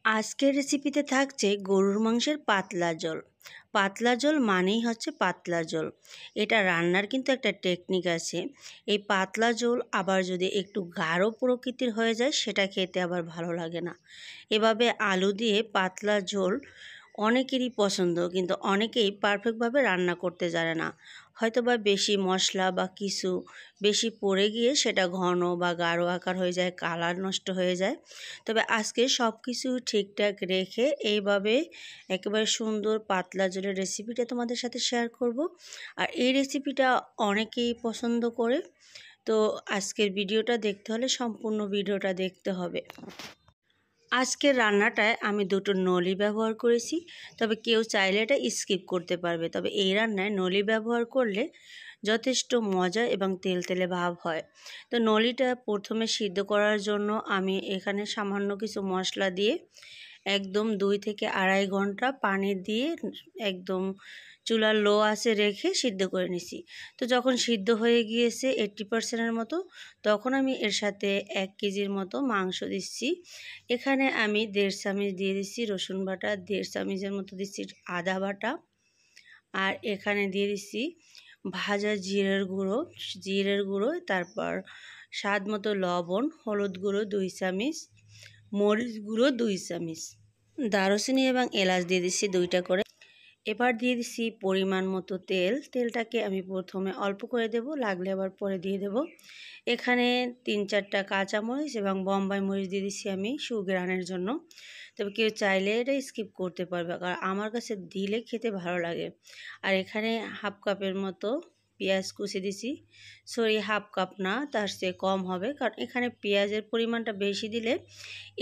আজকের রেসিপিতে থাকছে গরুর মাংসের পাতলা ঝোল। পাতলা ঝোল মানেই হচ্ছে পাতলা ঝোল। এটা রান্নার কিন্তু একটা টেকনিক আছে। এই পাতলা ঝোল আবার যদি একটু গাঢ় প্রকৃতির হয়ে যায় সেটা খেতে আবার ভালো লাগে না। এভাবে আলু দিয়ে পাতলা ঝোল অনেকেরই পছন্দ, কিন্তু অনেকেই পারফেক্টভাবে রান্না করতে জানে না। হয়তোবা বেশি মশলা বা কিছু বেশি পড়ে গিয়ে সেটা ঘন বা গাঢ় আকার হয়ে যায়, কালার নষ্ট হয়ে যায়। তবে আজকে সব কিছু ঠিকঠাক রেখে এইভাবে একেবারে সুন্দর পাতলা ঝোলের রেসিপিটা তোমাদের সাথে শেয়ার করব। আর এই রেসিপিটা অনেকেই পছন্দ করে। তো আজকের ভিডিওটা দেখতে হলে সম্পূর্ণ ভিডিওটা দেখতে হবে। আজকের রান্নাটায় আমি দুটো নলি ব্যবহার করেছি, তবে কেউ চাইলে এটা স্কিপ করতে পারবে। তবে এই রান্নায় নলি ব্যবহার করলে যথেষ্ট মজা এবং তেলতেলে ভাব হয়। তো নলিটা প্রথমে সিদ্ধ করার জন্য আমি এখানে সামান্য কিছু মশলা দিয়ে একদম 2 থেকে আড়াই ঘন্টা পানি দিয়ে একদম চুলার লো আঁচে রেখে সিদ্ধ করে নিছি। তো যখন সিদ্ধ হয়ে গিয়েছে 80%-এর মতো, তখন আমি এর সাথে 1 কেজির মতো মাংস দিচ্ছি। এখানে আমি 1.5 চামচ দিয়ে দিচ্ছি রসুন বাটা, 1.5 চামচের মতো দিচ্ছি আদা বাটা, আর এখানে দিয়ে দিচ্ছি ভাজা জিরের গুঁড়ো, তারপর স্বাদ মতো লবণ, হলুদ গুঁড়ো 2 চামচ, মরিচ গুঁড়ো 2 চামচ, দারুচিনি এবং এলাচ দিয়ে দিচ্ছি 2টা করে। এবার দিয়ে দিচ্ছি পরিমাণ মতো তেলটাকে আমি প্রথমে অল্প করে দেব, লাগলে আবার পরে দিয়ে দেব। এখানে 3-4টা কাঁচামরিচ এবং বোম্বাই মরিচ দিয়ে দিচ্ছি আমি সুঘ্রাণের জন্য। তবে কেউ চাইলে এটা স্কিপ করতে পারবে, কারণ আমার কাছে দিলে খেতে ভালো লাগে। আর এখানে হাফ কাপের মতো পেঁয়াজ কুচি দিছি। সরি, হাফ কাপ না, তার চেয়ে কম হবে, কারণ এখানে পেঁয়াজের পরিমাণটা বেশি দিলে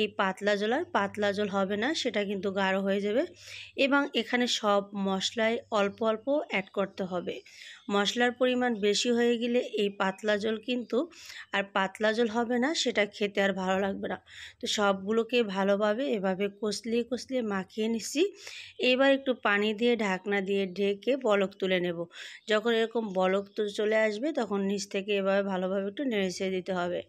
এই পাতলা ঝোল হবে না, সেটা কিন্তু গাঢ় হয়ে যাবে। এবং এখানে সব মশলাই অল্প অল্প অ্যাড করতে হবে। মশলার পরিমাণ বেশি হয়ে গেলে এই পাতলা ঝোল কিন্তু আর পাতলা ঝোল হবে না, সেটা খেতে আর ভালো লাগবে না। তো সবগুলোকে ভালোভাবে এভাবে কষলিয়ে মাখিয়ে নিচ্ছি। এবার একটু পানি দিয়ে ঢাকনা দিয়ে ঢেকে বলক তুলে নেব। যখন এরকম বলক চলে আসবে তখন নিচ থেকে এভাবে ভালোভাবে একটু নেড়ে দিতে হবে।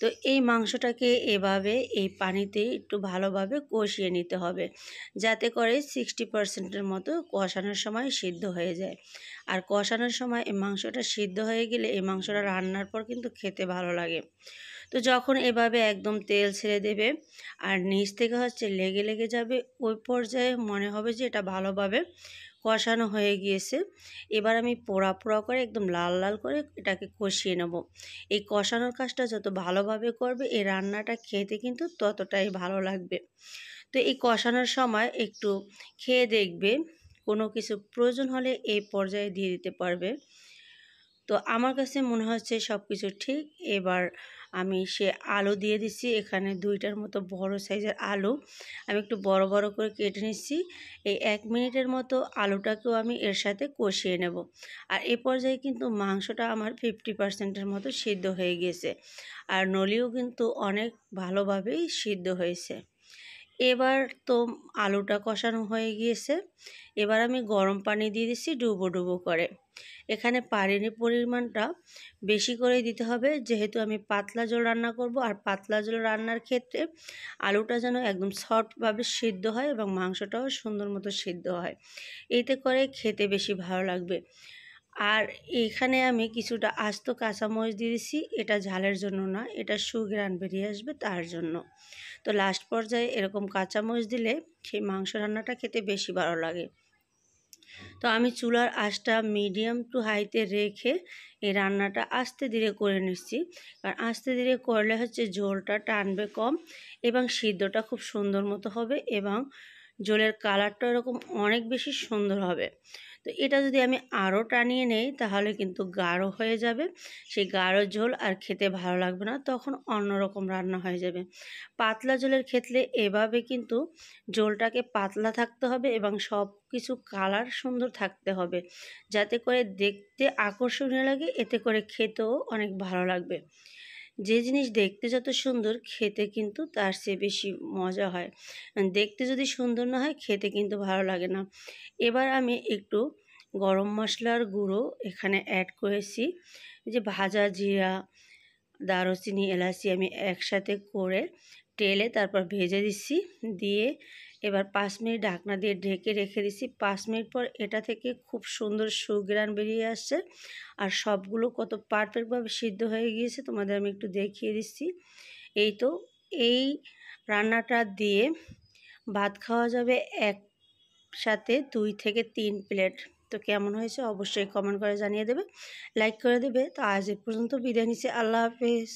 তো এই মাংসটাকে এভাবে এই পানিতে একটু ভালোভাবে কষিয়ে নিতে হবে, যাতে করে 60%-এর মতো কষানোর সময় সিদ্ধ হয়ে যায়। আর কষানোর সময় এই মাংসটা সিদ্ধ হয়ে গেলে এই মাংসটা রান্নার পর কিন্তু খেতে ভালো লাগে। তো যখন এভাবে একদম তেল ছেড়ে দেবে আর নিচ থেকে লেগে যাবে, ওই পর্যায়ে মনে হবে যে এটা ভালোভাবে কষানো হয়ে গিয়েছে। এবার আমি পোড়া করে একদম লাল লাল করে এটাকে কষিয়ে নেব। এই কষানোর কাজটা যত ভালোভাবে করবে এই রান্নাটা খেতে কিন্তু ততটাই ভালো লাগবে। তো এই কষানোর সময় একটু খেয়ে দেখবে, কোনো কিছু প্রয়োজন হলে এই পর্যায়ে দিয়ে দিতে পারবে। তো আমার কাছে মনে হচ্ছে সব কিছু ঠিক। এবার আমি আলু দিয়ে দিচ্ছি। এখানে 2টার মতো বড় সাইজের আলু আমি একটু বড় বড় করে কেটে নিচ্ছি। এই 1 মিনিটের মতো আলুটাকেও আমি এর সাথে কষিয়ে নেব। আর এ পর্যায়ে কিন্তু মাংসটা আমার 50%-এর মতো সিদ্ধ হয়ে গিয়েছে, আর নলিও কিন্তু অনেক ভালোভাবেই সিদ্ধ হয়েছে। এবার তো আলুটা কষানো হয়ে গিয়েছে। এবার আমি গরম পানি দিয়ে দিচ্ছি ডুবো করে। এখানে পানির পরিমাণটা বেশি করে দিতে হবে, যেহেতু আমি পাতলা ঝোল রান্না করব। আর পাতলা ঝোল রান্নার ক্ষেত্রে আলুটা যেন একদম সফটভাবে সিদ্ধ হয় এবং মাংসটাও সুন্দর মতো সিদ্ধ হয়, এতে করে খেতে বেশি ভালো লাগবে। আর এখানে আমি কিছুটা আস্ত কাঁচামরিচ দিয়ে দিচ্ছি। এটা ঝালের জন্য না, এটা সুঘ্রাণ বেরিয়ে আসবে তার জন্য। তো লাস্ট পর্যায়ে এরকম কাঁচামরিচ দিলে সেই মাংস রান্নাটা খেতে বেশি ভালো লাগে। তো আমি চুলার আঁচটা মিডিয়াম টু হাইতে রেখে এই রান্নাটা আস্তে ধীরে করে নিচ্ছি, কারণ আস্তে ধীরে করলে ঝোলটা টানবে কম এবং সিদ্ধটা খুব সুন্দর মতো হবে এবং ঝোলের কালারটা এরকম অনেক বেশি সুন্দর হবে। তো এটা যদি আমি আরও টানিয়ে নেই তাহলে কিন্তু গাঢ় হয়ে যাবে। সেই গাঢ় ঝোল আর খেতে ভালো লাগবে না, তখন অন্যরকম রান্না হয়ে যাবে। পাতলা ঝোলের ক্ষেত্রে এভাবে কিন্তু ঝোলটাকে পাতলা থাকতে হবে এবং সব কিছু কালার সুন্দর থাকতে হবে, যাতে করে দেখতে আকর্ষণীয় লাগে, এতে করে খেতেও অনেক ভালো লাগবে। যে জিনিস দেখতে যত সুন্দর খেতে কিন্তু তার চেয়ে বেশি মজা হয়। দেখতে যদি সুন্দর না হয় খেতে কিন্তু ভালো লাগে না। এবার আমি একটু গরম মশলার গুঁড়ো এখানে অ্যাড করেছি। যে ভাজা জিরা, দারুচিনি, এলাচি আমি একসাথে করে টেলে তারপর ভেজে দিচ্ছি। দিয়ে এবার 5 মিনিট ঢাকনা দিয়ে ঢেকে রেখে দিচ্ছি। 5 মিনিট পর এটা থেকে খুব সুন্দর সুঘ্রাণ বেরিয়ে আসছে। আর সবগুলো কত পারফেক্টভাবে সিদ্ধ হয়ে গিয়েছে তোমাদের আমি একটু দেখিয়ে দিচ্ছি। এই তো এই রান্নাটা দিয়ে ভাত খাওয়া যাবে একসাথে 2 থেকে 3 প্লেট। তো কেমন হয়েছে অবশ্যই কমেন্ট করে জানিয়ে দেবে, লাইক করে দেবে। তো আজ এ পর্যন্ত বিদায় নিচ্ছি। আল্লাহ হাফেজ।